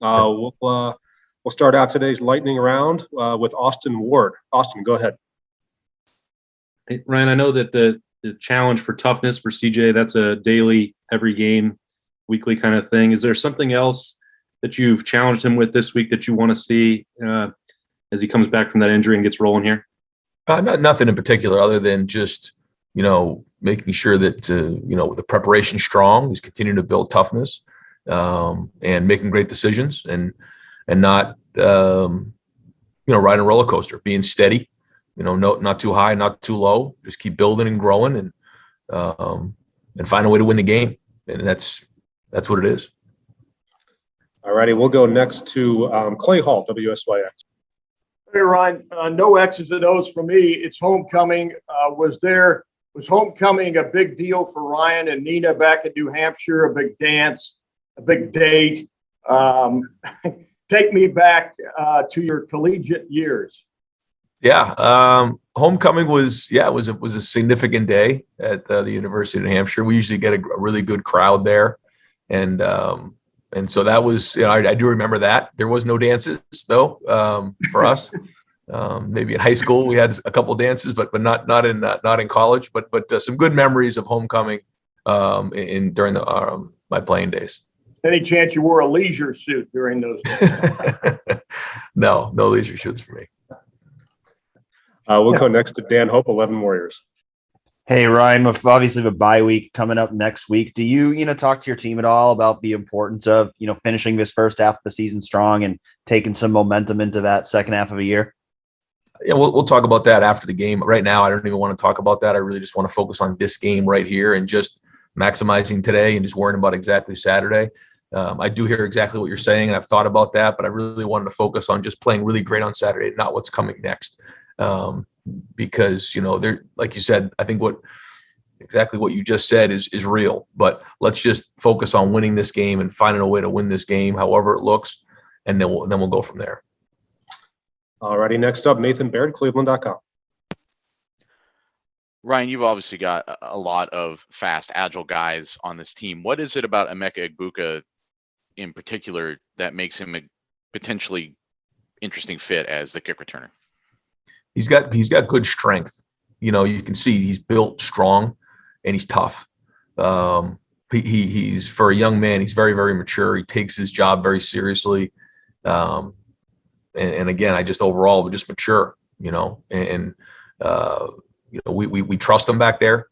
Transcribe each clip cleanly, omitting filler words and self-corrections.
We'll start out today's lightning round with Austin Ward. Austin, go ahead. Hey, Ryan, I know that the challenge for toughness for CJ, that's a daily, every game, weekly kind of thing. Is there something else that you've challenged him with this week that you want to see as he comes back from that injury and gets rolling here? Nothing in particular other than just, making sure that, the preparation's strong. He's continuing to build toughness and making great decisions and not, riding a roller coaster, being steady, not too high, not too low, just keep building and growing and find a way to win the game. And that's what it is. All righty. We'll go next to Clay Hall, WSYX. Hey, Ryan, no X's and O's for me. It's homecoming. Was homecoming a big deal for Ryan and Nina back in New Hampshire? A big dance, a big date? Take me back to your collegiate years. Yeah, homecoming was a significant day at the University of New Hampshire. We usually get a really good crowd there, and so that was, I do remember that. There was no dances though for us. Maybe in high school we had a couple dances, but not in college. But some good memories of homecoming during my playing days. Any chance you wore a leisure suit during those days? No leisure suits for me. We'll go next to Dan Hope, 11 Warriors. Hey, Ryan, obviously the bye week coming up next week, do you talk to your team at all about the importance of, finishing this first half of the season strong and taking some momentum into that second half of the year? Yeah, we'll talk about that after the game. Right now, I don't even want to talk about that. I really just want to focus on this game right here and just maximizing today and just worrying about exactly Saturday. I do hear exactly what you're saying, and I've thought about that, but I really wanted to focus on just playing really great on Saturday, not what's coming next. Because, they're, like you said, I think exactly what you just said is real, but let's just focus on winning this game and finding a way to win this game, however it looks. And then we'll go from there. All righty. Next up, Nathan Baird, Cleveland.com. Ryan, you've obviously got a lot of fast, agile guys on this team. What is it about Amaka Igbooka in particular that makes him a potentially interesting fit as the kick returner? He's got good strength. You can see he's built strong and he's tough. He's for a young man, he's very, very mature. He takes his job very seriously. And again, we're just mature, we trust him back there.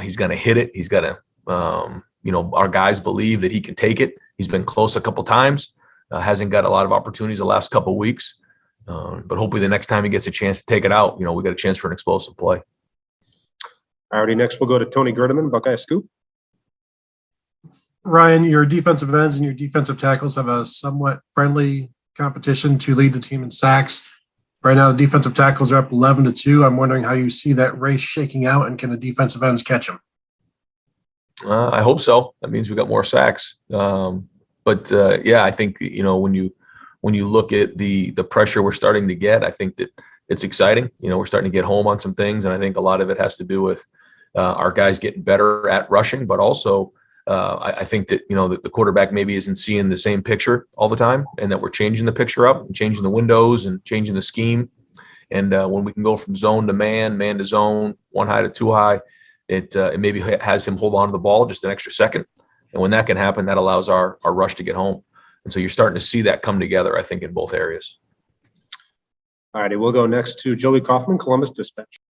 He's going to hit it. He's got to, our guys believe that he can take it. He's been close a couple times, hasn't got a lot of opportunities the last couple of weeks. But hopefully the next time he gets a chance to take it out, we got a chance for an explosive play. Alrighty, next we'll go to Tony Gerdeman, Buckeye Scoop. Ryan, your defensive ends and your defensive tackles have a somewhat friendly competition to lead the team in sacks. Right now, the defensive tackles are up 11-2. I'm wondering how you see that race shaking out, and can the defensive ends catch them? I hope so. That means we got more sacks. I think when you look at the pressure we're starting to get, I think that it's exciting. We're starting to get home on some things, and I think a lot of it has to do with our guys getting better at rushing, but also I think that, the quarterback maybe isn't seeing the same picture all the time, and that we're changing the picture up and changing the windows and changing the scheme. And when we can go from zone to man to zone, one high to two high, it maybe has him hold on to the ball just an extra second. And when that can happen, that allows our rush to get home. And so you're starting to see that come together, I think, in both areas. All righty, we'll go next to Joey Kaufman, Columbus Dispatch.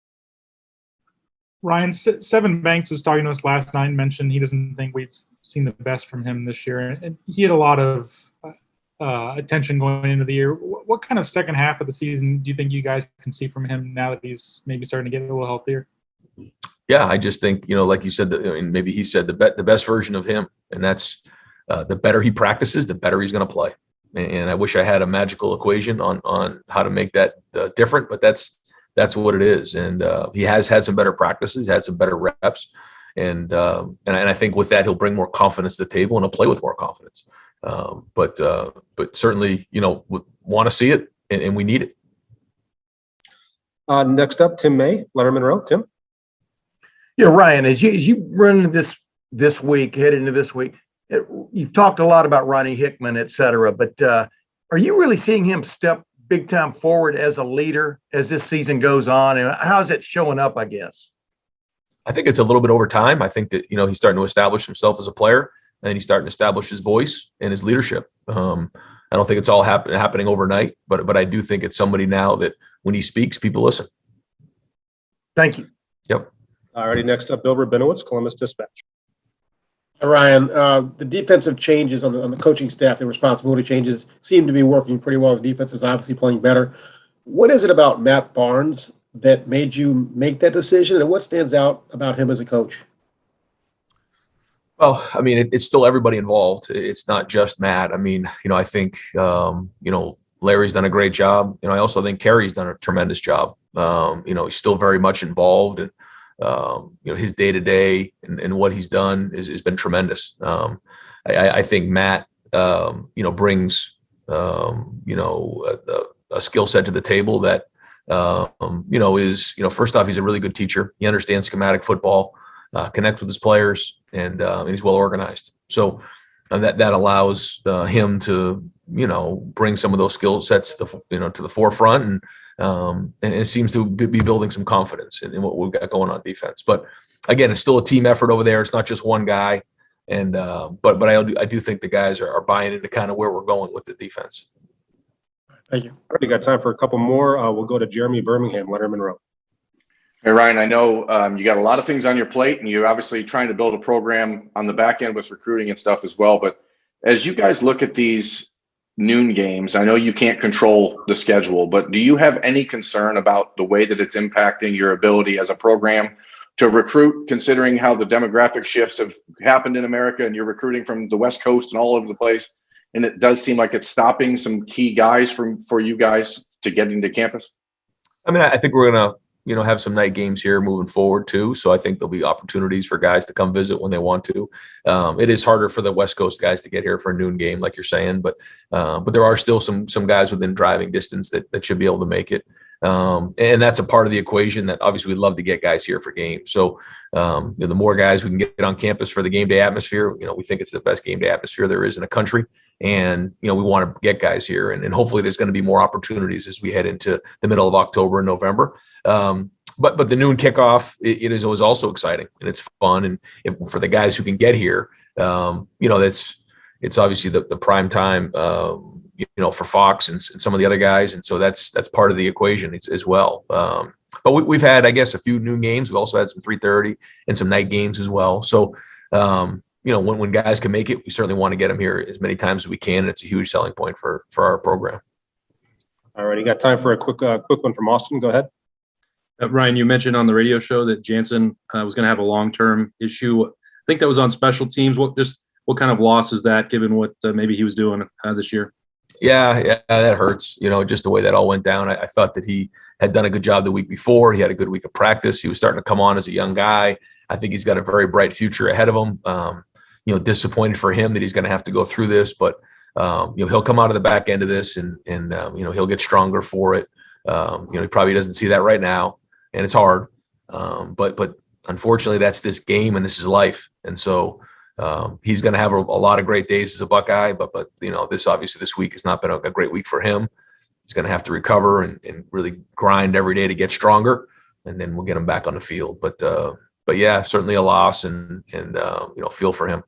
Ryan, Seven Banks was talking to us last night and mentioned he doesn't think we've seen the best from him this year. And he had a lot of attention going into the year. What kind of second half of the season do you think you guys can see from him now that he's maybe starting to get a little healthier? Yeah, I just think, like you said, and maybe he said the best version of him. And that's the better he practices, the better he's going to play. And I wish I had a magical equation on how to make that different, but that's what it is. And he has had some better practices, had some better reps. And I think with that, he'll bring more confidence to the table and he'll play with more confidence. But certainly, want to see it and we need it. Next up, Tim May, Letterman Row. Tim. Yeah, Ryan, as you run this week, head into this week, You've talked a lot about Ronnie Hickman, et cetera, but are you really seeing him step big time forward as a leader as this season goes on? And how's it showing up, I guess? I think it's a little bit over time. I think that, he's starting to establish himself as a player, and he's starting to establish his voice and his leadership. I don't think it's all happening overnight, but I do think it's somebody now that when he speaks, people listen. Thank you. Yep. All righty, next up, Bill Rabinowitz, Columbus Dispatch. Ryan, the defensive changes on the coaching staff, the responsibility changes seem to be working pretty well. The defense is obviously playing better. What is it about Matt Barnes that made you make that decision, and what stands out about him as a coach? Well, I mean, it's still everybody involved. It's not just Matt. I mean, I think, Larry's done a great job. I also think Kerry's done a tremendous job. He's still very much involved, and, his day-to-day and what he's done has been tremendous. I think Matt, brings, a skill set to the table that, is, first off, he's a really good teacher. He understands schematic football, connects with his players, and he's well organized. So that allows him to, bring some of those skill sets to the forefront, and it seems to be building some confidence in what we've got going on defense. But again, it's still a team effort over there. It's not just one guy, and but I do think the guys are buying into kind of where we're going with the defense. Thank you. Already got time for a couple more. We'll go to Jeremy Birmingham, Letterman Row. Hey, Ryan, I know you got a lot of things on your plate, and you're obviously trying to build a program on the back end with recruiting and stuff as well. But as you guys look at these noon games, I know you can't control the schedule, but do you have any concern about the way that it's impacting your ability as a program to recruit, considering how the demographic shifts have happened in America and you're recruiting from the West Coast and all over the place? And it does seem like it's stopping some key guys for you guys to get into campus. I mean, I think we're going to, have some night games here moving forward too. So I think there'll be opportunities for guys to come visit when they want to. It is harder for the West Coast guys to get here for a noon game, like you're saying, but there are still some guys within driving distance that should be able to make it. And that's a part of the equation that obviously we'd love to get guys here for games. So the more guys we can get on campus for the game day atmosphere, we think it's the best game day atmosphere there is in the country. And, we want to get guys here, and hopefully there's going to be more opportunities as we head into the middle of October and November. But the noon kickoff, it is always also exciting, and it's fun. And for the guys who can get here, it's obviously the prime time, for Fox and some of the other guys. And so that's part of the equation as well. But we've had, I guess, a few noon games. We've also had some 3:30 and some night games as well. So, when guys can make it, we certainly want to get them here as many times as we can. And it's a huge selling point for our program. All right, you got time for a quick one from Austin. Go ahead. Ryan, you mentioned on the radio show that Jansen was going to have a long-term issue. I think that was on special teams. What kind of loss is that, given what maybe he was doing this year? Yeah, that hurts. Just the way that all went down. I thought that he had done a good job the week before. He had a good week of practice. He was starting to come on as a young guy. I think he's got a very bright future ahead of him. Disappointed for him that he's going to have to go through this, but he'll come out of the back end of this, and he'll get stronger for it. He probably doesn't see that right now, and it's hard. But unfortunately, that's this game and this is life, and so he's going to have a lot of great days as a Buckeye. But this week has not been a great week for him. He's going to have to recover and really grind every day to get stronger, and then we'll get him back on the field. But yeah, certainly a loss, and feel for him.